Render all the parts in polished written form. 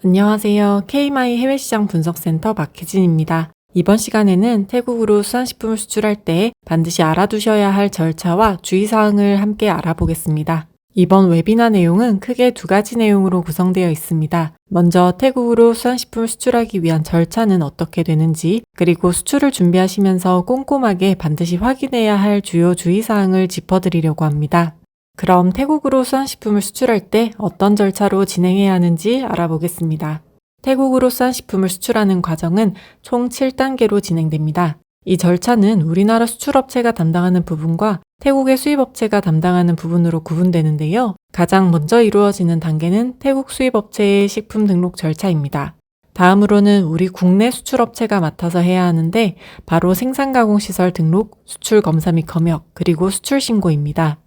안녕하세요. KMI 해외시장 분석센터 박혜진입니다. 이번 시간에는 태국으로 수산식품을 수출할 때 반드시 알아두셔야 할 절차와 주의사항을 함께 알아보겠습니다. 이번 웨비나 내용은 크게 두 가지 내용으로 구성되어 있습니다. 먼저 태국으로 수산식품을 수출하기 위한 절차는 어떻게 되는지, 그리고 수출을 준비하시면서 꼼꼼하게 반드시 확인해야 할 주요 주의사항을 짚어드리려고 합니다. 그럼 태국으로 수산식품을 수출할 때 어떤 절차로 진행해야 하는지 알아보겠습니다. 태국으로 수산식품을 수출하는 과정은 총 7단계로 진행됩니다. 이 절차는 우리나라 수출업체가 담당하는 부분과 태국의 수입업체가 담당하는 부분으로 구분되는데요. 가장 먼저 이루어지는 단계는 태국 수입업체의 식품 등록 절차입니다. 다음으로는 우리 국내 수출업체가 맡아서 해야 하는데 바로 생산가공시설 등록, 수출검사 및 검역, 그리고 수출신고입니다.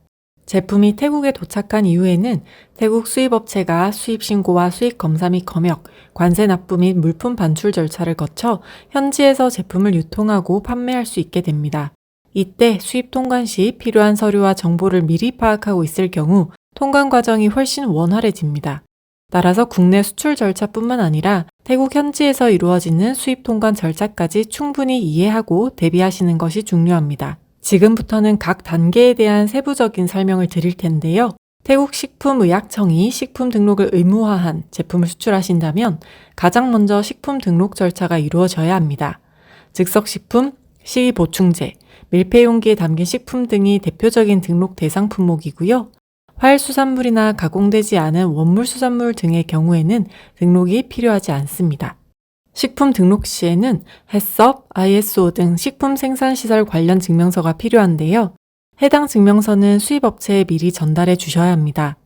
제품이 태국에 도착한 이후에는 태국 수입업체가 수입신고와 수입검사 및 검역, 관세 납부 및 물품 반출 절차를 거쳐 현지에서 제품을 유통하고 판매할 수 있게 됩니다. 이때 수입 통관 시 필요한 서류와 정보를 미리 파악하고 있을 경우 통관 과정이 훨씬 원활해집니다. 따라서 국내 수출 절차뿐만 아니라 태국 현지에서 이루어지는 수입 통관 절차까지 충분히 이해하고 대비하시는 것이 중요합니다. 지금부터는 각 단계에 대한 세부적인 설명을 드릴 텐데요. 태국 식품의약청이 식품 등록을 의무화한 제품을 수출하신다면 가장 먼저 식품 등록 절차가 이루어져야 합니다. 즉석식품, 식이보충제, 밀폐용기에 담긴 식품 등이 대표적인 등록 대상 품목이고요. 활수산물이나 가공되지 않은 원물수산물 등의 경우에는 등록이 필요하지 않습니다. 식품 등록 시에는 해썹, ISO 등 식품 생산시설 관련 증명서가 필요한데요. 해당 증명서는 수입업체에 미리 전달해 주셔야 합니다.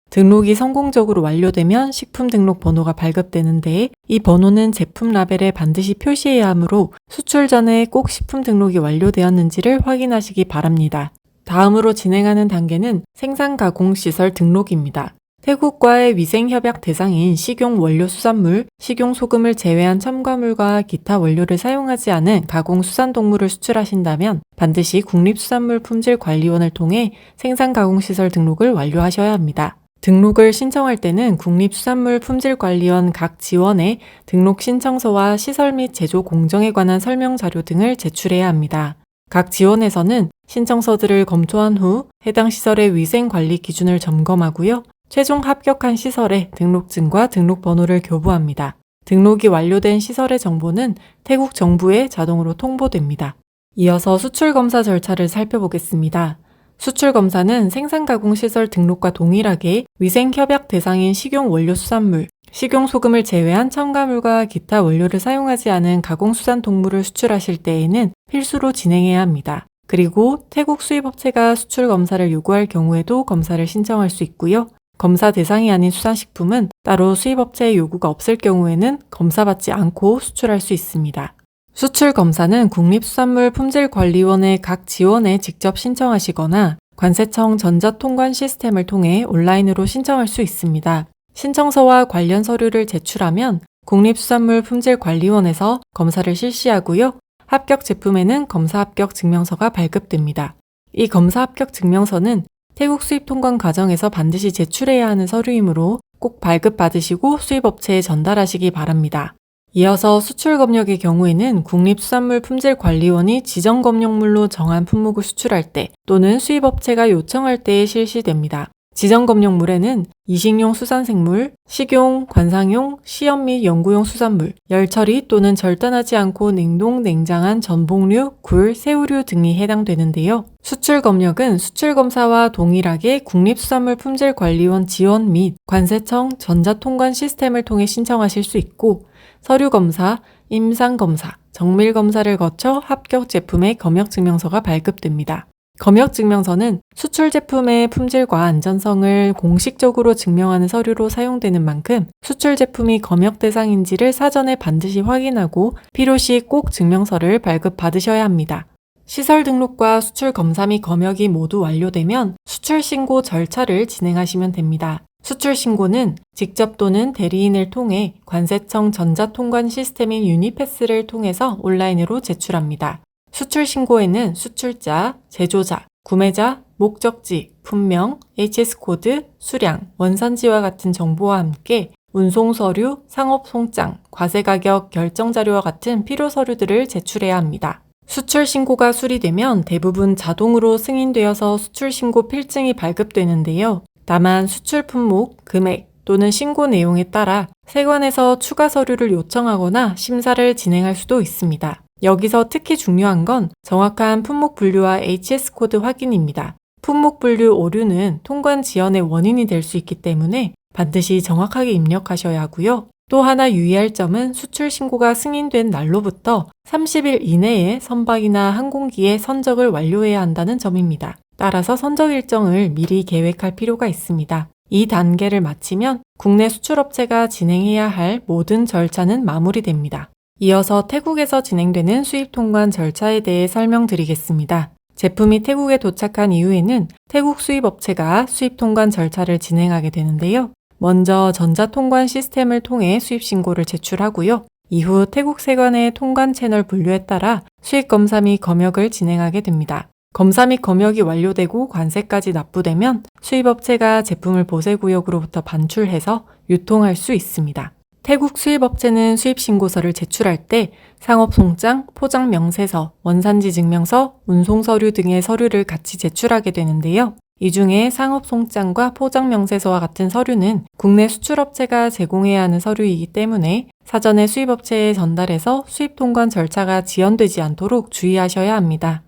등록이 성공적으로 완료되면 식품 등록 번호가 발급되는데 이 번호는 제품 라벨에 반드시 표시해야 하므로 수출 전에 꼭 식품 등록이 완료되었는지를 확인하시기 바랍니다. 다음으로 진행하는 단계는 생산가공시설 등록입니다. 태국과의 위생협약 대상인 식용 원료 수산물, 식용 소금을 제외한 첨가물과 기타 원료를 사용하지 않은 가공수산동물을 수출하신다면 반드시 국립수산물품질관리원을 통해 생산가공시설 등록을 완료하셔야 합니다. 등록을 신청할 때는 국립수산물품질관리원 각 지원에 등록 신청서와 시설 및 제조 공정에 관한 설명 자료 등을 제출해야 합니다. 각 지원에서는 신청서들을 검토한 후 해당 시설의 위생관리 기준을 점검하고요. 최종 합격한 시설에 등록증과 등록번호를 교부합니다. 등록이 완료된 시설의 정보는 태국 정부에 자동으로 통보됩니다. 이어서 수출검사 절차를 살펴보겠습니다. 수출검사는 생산가공시설 등록과 동일하게 위생협약 대상인 식용원료수산물, 식용소금을 제외한 첨가물과 기타 원료를 사용하지 않은 가공수산동물을 수출하실 때에는 필수로 진행해야 합니다. 그리고 태국 수입업체가 수출검사를 요구할 경우에도 검사를 신청할 수 있고요. 검사 대상이 아닌 수산식품은 따로 수입업체의 요구가 없을 경우에는 검사받지 않고 수출할 수 있습니다. 수출검사는 국립수산물품질관리원의 각 지원에 직접 신청하시거나 관세청 전자통관 시스템을 통해 온라인으로 신청할 수 있습니다. 신청서와 관련 서류를 제출하면 국립수산물품질관리원에서 검사를 실시하고요. 합격 제품에는 검사 합격 증명서가 발급됩니다. 이 검사 합격 증명서는 태국 수입 통관 과정에서 반드시 제출해야 하는 서류이므로 꼭 발급받으시고 수입업체에 전달하시기 바랍니다. 이어서 수출검역의 경우에는 국립수산물품질관리원이 지정검역물로 정한 품목을 수출할 때 또는 수입업체가 요청할 때에 실시됩니다. 지정검역물에는 이식용 수산생물, 식용, 관상용, 시험 및 연구용 수산물, 열처리 또는 절단하지 않고 냉동, 냉장한 전복류, 굴, 새우류 등이 해당되는데요. 수출검역은 수출검사와 동일하게 국립수산물품질관리원 지원 및 관세청 전자통관 시스템을 통해 신청하실 수 있고 서류검사, 임상검사, 정밀검사를 거쳐 합격 제품의 검역증명서가 발급됩니다. 검역증명서는 수출 제품의 품질과 안전성을 공식적으로 증명하는 서류로 사용되는 만큼 수출 제품이 검역 대상인지를 사전에 반드시 확인하고 필요시 꼭 증명서를 발급받으셔야 합니다. 시설 등록과 수출 검사 및 검역이 모두 완료되면 수출 신고 절차를 진행하시면 됩니다. 수출 신고는 직접 또는 대리인을 통해 관세청 전자통관 시스템인 유니패스를 통해서 온라인으로 제출합니다. 수출 신고에는 수출자, 제조자, 구매자, 목적지, 품명, HS코드, 수량, 원산지와 같은 정보와 함께 운송 서류, 상업 송장, 과세 가격 결정 자료와 같은 필요 서류들을 제출해야 합니다. 수출 신고가 수리되면 대부분 자동으로 승인되어서 수출 신고 필증이 발급되는데요. 다만 수출 품목, 금액 또는 신고 내용에 따라 세관에서 추가 서류를 요청하거나 심사를 진행할 수도 있습니다. 여기서 특히 중요한 건 정확한 품목 분류와 HS 코드 확인입니다. 품목 분류 오류는 통관 지연의 원인이 될 수 있기 때문에 반드시 정확하게 입력하셔야 하고요. 또 하나 유의할 점은 수출 신고가 승인된 날로부터 30일 이내에 선박이나 항공기의 선적을 완료해야 한다는 점입니다. 따라서 선적 일정을 미리 계획할 필요가 있습니다. 이 단계를 마치면 국내 수출업체가 진행해야 할 모든 절차는 마무리됩니다. 이어서 태국에서 진행되는 수입 통관 절차에 대해 설명드리겠습니다. 제품이 태국에 도착한 이후에는 태국 수입업체가 수입 통관 절차를 진행하게 되는데요. 먼저 전자통관 시스템을 통해 수입 신고를 제출하고요. 이후 태국 세관의 통관 채널 분류에 따라 수입 검사 및 검역을 진행하게 됩니다. 검사 및 검역이 완료되고 관세까지 납부되면 수입업체가 제품을 보세구역으로부터 반출해서 유통할 수 있습니다. 태국 수입업체는 수입신고서를 제출할 때 상업송장, 포장명세서, 원산지 증명서, 운송서류 등의 서류를 같이 제출하게 되는데요. 이 중에 상업송장과 포장명세서와 같은 서류는 국내 수출업체가 제공해야 하는 서류이기 때문에 사전에 수입업체에 전달해서 수입통관 절차가 지연되지 않도록 주의하셔야 합니다.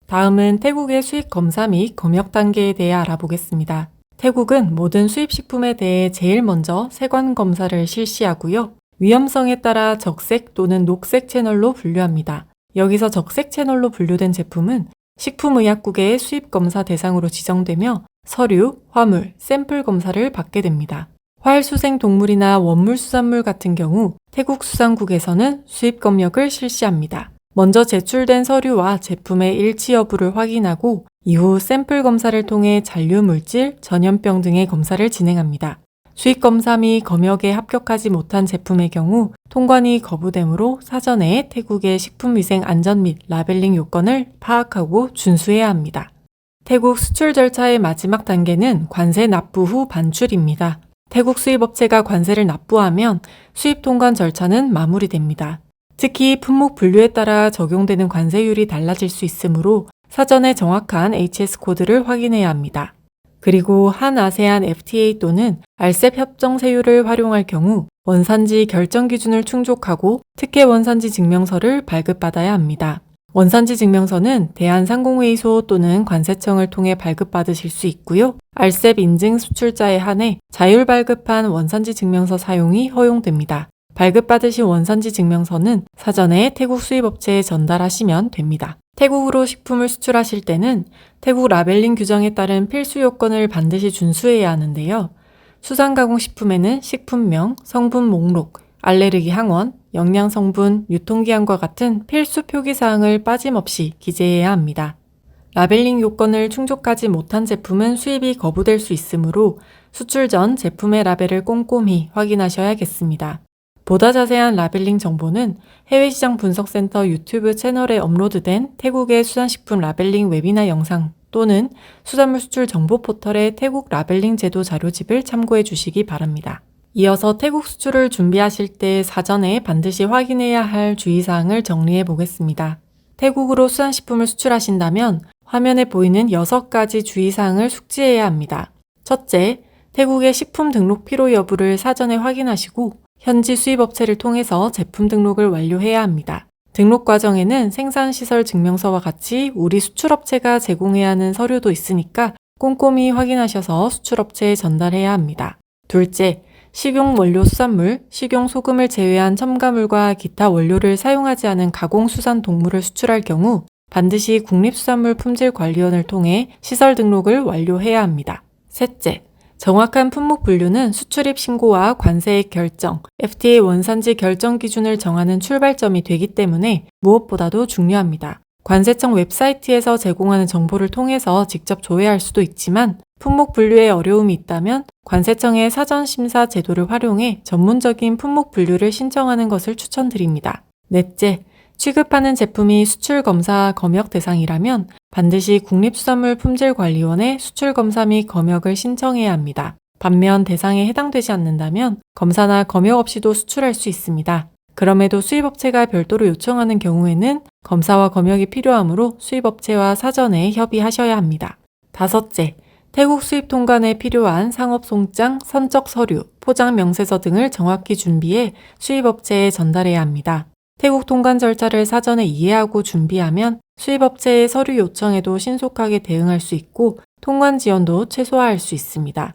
다음은 태국의 수입 검사 및 검역 단계에 대해 알아보겠습니다. 태국은 모든 수입식품에 대해 제일 먼저 세관 검사를 실시하고요. 위험성에 따라 적색 또는 녹색 채널로 분류합니다. 여기서 적색 채널로 분류된 제품은 식품의약국의 수입 검사 대상으로 지정되며 서류, 화물, 샘플 검사를 받게 됩니다. 활수생 동물이나 원물 수산물 같은 경우 태국 수산국에서는 수입 검역을 실시합니다. 먼저 제출된 서류와 제품의 일치 여부를 확인하고 이후 샘플 검사를 통해 잔류 물질, 전염병 등의 검사를 진행합니다. 수입 검사 및 검역에 합격하지 못한 제품의 경우 통관이 거부되므로 사전에 태국의 식품위생 안전 및 라벨링 요건을 파악하고 준수해야 합니다. 태국 수출 절차의 마지막 단계는 관세 납부 후 반출입니다. 태국 수입업체가 관세를 납부하면 수입 통관 절차는 마무리됩니다. 특히 품목 분류에 따라 적용되는 관세율이 달라질 수 있으므로 사전에 정확한 HS 코드를 확인해야 합니다. 그리고 한 아세안 FTA 또는 RCEP 협정 세율을 활용할 경우 원산지 결정 기준을 충족하고 특혜 원산지 증명서를 발급받아야 합니다. 원산지 증명서는 대한상공회의소 또는 관세청을 통해 발급받으실 수 있고요. RCEP 인증 수출자에 한해 자율 발급한 원산지 증명서 사용이 허용됩니다. 발급받으신 원산지 증명서는 사전에 태국 수입업체에 전달하시면 됩니다. 태국으로 식품을 수출하실 때는 태국 라벨링 규정에 따른 필수 요건을 반드시 준수해야 하는데요. 수산가공식품에는 식품명, 성분 목록, 알레르기 항원, 영양 성분, 유통기한과 같은 필수 표기사항을 빠짐없이 기재해야 합니다. 라벨링 요건을 충족하지 못한 제품은 수입이 거부될 수 있으므로 수출 전 제품의 라벨을 꼼꼼히 확인하셔야겠습니다. 보다 자세한 라벨링 정보는 해외시장 분석센터 유튜브 채널에 업로드된 태국의 수산식품 라벨링 웨비나 영상 또는 수산물 수출 정보 포털의 태국 라벨링 제도 자료집을 참고해 주시기 바랍니다. 이어서 태국 수출을 준비하실 때 사전에 반드시 확인해야 할 주의사항을 정리해 보겠습니다. 태국으로 수산식품을 수출하신다면 화면에 보이는 6가지 주의사항을 숙지해야 합니다. 첫째, 태국의 식품 등록 필요 여부를 사전에 확인하시고 현지 수입업체를 통해서 제품 등록을 완료해야 합니다. 등록 과정에는 생산시설 증명서와 같이 우리 수출업체가 제공해야 하는 서류도 있으니까 꼼꼼히 확인하셔서 수출업체에 전달해야 합니다. 둘째, 식용원료 수산물, 식용소금을 제외한 첨가물과 기타 원료를 사용하지 않은 가공수산 동물을 수출할 경우 반드시 국립수산물품질관리원을 통해 시설 등록을 완료해야 합니다. 셋째, 정확한 품목 분류는 수출입 신고와 관세액 결정, FTA 원산지 결정 기준을 정하는 출발점이 되기 때문에 무엇보다도 중요합니다. 관세청 웹사이트에서 제공하는 정보를 통해서 직접 조회할 수도 있지만 품목 분류에 어려움이 있다면 관세청의 사전심사 제도를 활용해 전문적인 품목 분류를 신청하는 것을 추천드립니다. 넷째, 취급하는 제품이 수출검사 검역 대상이라면 반드시 국립수산물품질관리원에 수출검사 및 검역을 신청해야 합니다. 반면 대상에 해당되지 않는다면 검사나 검역 없이도 수출할 수 있습니다. 그럼에도 수입업체가 별도로 요청하는 경우에는 검사와 검역이 필요하므로 수입업체와 사전에 협의하셔야 합니다. 다섯째, 태국 수입 통관에 필요한 상업 송장, 선적 서류, 포장 명세서 등을 정확히 준비해 수입업체에 전달해야 합니다. 태국 통관 절차를 사전에 이해하고 준비하면 수입업체의 서류 요청에도 신속하게 대응할 수 있고 통관 지연도 최소화할 수 있습니다.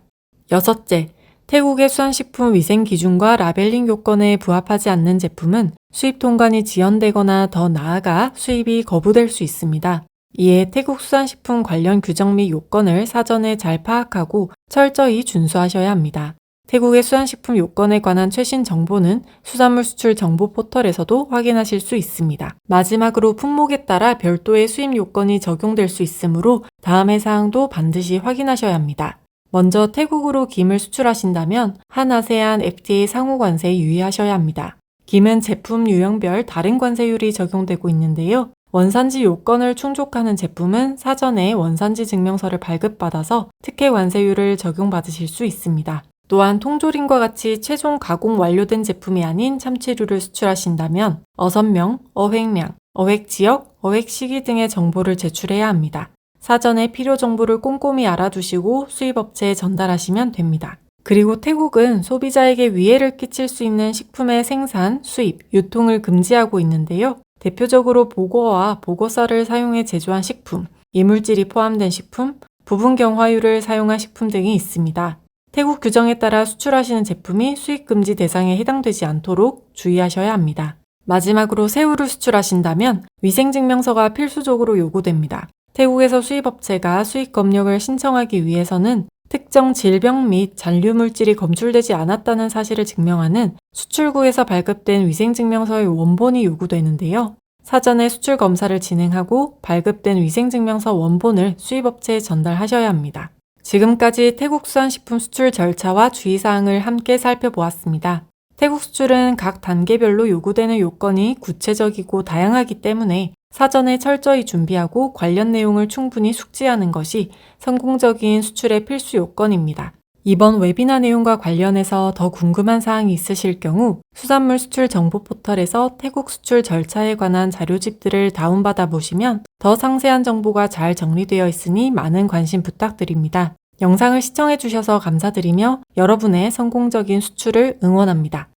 여섯째, 태국의 수산식품 위생 기준과 라벨링 요건에 부합하지 않는 제품은 수입 통관이 지연되거나 더 나아가 수입이 거부될 수 있습니다. 이에 태국 수산식품 관련 규정 및 요건을 사전에 잘 파악하고 철저히 준수하셔야 합니다. 태국의 수산식품 요건에 관한 최신 정보는 수산물 수출 정보 포털에서도 확인하실 수 있습니다. 마지막으로 품목에 따라 별도의 수입 요건이 적용될 수 있으므로 다음의 사항도 반드시 확인하셔야 합니다. 먼저 태국으로 김을 수출하신다면 한아세안 FTA 상호 관세에 유의하셔야 합니다. 김은 제품 유형별 다른 관세율이 적용되고 있는데요. 원산지 요건을 충족하는 제품은 사전에 원산지 증명서를 발급받아서 특혜 관세율을 적용받으실 수 있습니다. 또한 통조림과 같이 최종 가공 완료된 제품이 아닌 참치류를 수출하신다면 어선명, 어획량, 어획지역, 어획시기 등의 정보를 제출해야 합니다. 사전에 필요 정보를 꼼꼼히 알아두시고 수입업체에 전달하시면 됩니다. 그리고 태국은 소비자에게 위해를 끼칠 수 있는 식품의 생산, 수입, 유통을 금지하고 있는데요. 대표적으로 보고와 보고서를 사용해 제조한 식품, 이물질이 포함된 식품, 부분 경화유를 사용한 식품 등이 있습니다. 태국 규정에 따라 수출하시는 제품이 수입금지 대상에 해당되지 않도록 주의하셔야 합니다. 마지막으로 새우를 수출하신다면 위생증명서가 필수적으로 요구됩니다. 태국에서 수입업체가 수입 검역을 신청하기 위해서는 특정 질병 및 잔류물질이 검출되지 않았다는 사실을 증명하는 수출국에서 발급된 위생증명서의 원본이 요구되는데요. 사전에 수출 검사를 진행하고 발급된 위생증명서 원본을 수입업체에 전달하셔야 합니다. 지금까지 태국 수산식품 수출 절차와 주의사항을 함께 살펴보았습니다. 태국 수출은 각 단계별로 요구되는 요건이 구체적이고 다양하기 때문에 사전에 철저히 준비하고 관련 내용을 충분히 숙지하는 것이 성공적인 수출의 필수 요건입니다. 이번 웨비나 내용과 관련해서 더 궁금한 사항이 있으실 경우 수산물 수출 정보 포털에서 태국 수출 절차에 관한 자료집들을 다운받아 보시면 더 상세한 정보가 잘 정리되어 있으니 많은 관심 부탁드립니다. 영상을 시청해 주셔서 감사드리며 여러분의 성공적인 수출을 응원합니다.